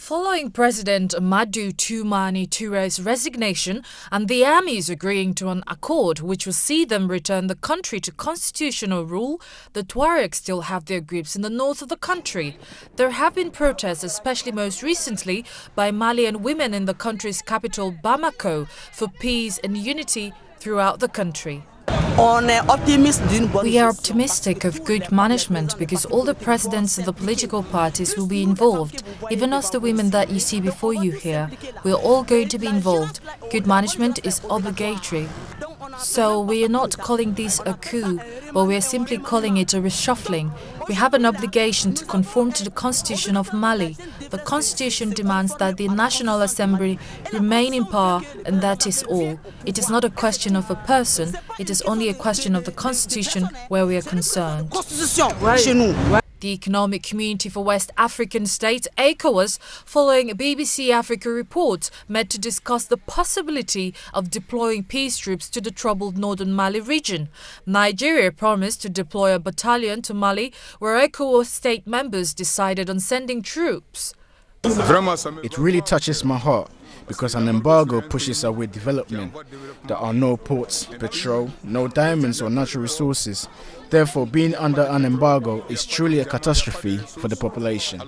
Following President Amadou Toumani Touré's resignation and the armies agreeing to an accord which will see them return the country to constitutional rule, the Tuaregs still have their grips in the north of the country. There have been protests, especially most recently by Malian women in the country's capital Bamako, for peace and unity throughout the country. We are optimistic of good management because all the presidents of the political parties will be involved. Even us, the women that you see before you here, we're all going to be involved. Good management is obligatory. So we are not calling this a coup, but we are simply calling it a reshuffling. We have an obligation to conform to the Constitution of Mali. The Constitution demands that the National Assembly remain in power, and that is all. It is not a question of a person, it is only a question of the Constitution where we are concerned. The Economic Community for West African States, ECOWAS, following a BBC Africa report, met to discuss the possibility of deploying peace troops to the troubled northern Mali region. Nigeria promised to deploy a battalion to Mali, where ECOWAS state members decided on sending troops. It really touches my heart because an embargo pushes away development. There are no ports, petrol, no diamonds or natural resources. Therefore, being under an embargo is truly a catastrophe for the population.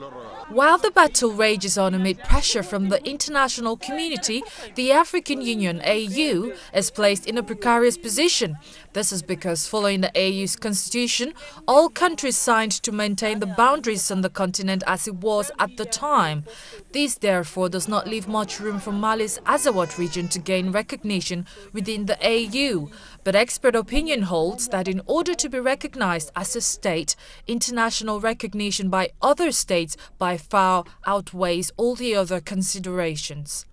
While the battle rages on amid pressure from the international community, the African Union (AU) is placed in a precarious position. This is because, following the AU's constitution, all countries signed to maintain the boundaries on the continent as it was at the time. This, therefore, does not leave much room for Mali's Azawad region to gain recognition within the AU. But expert opinion holds that in order to be recognized as a state, international recognition by other states by far outweighs all the other considerations.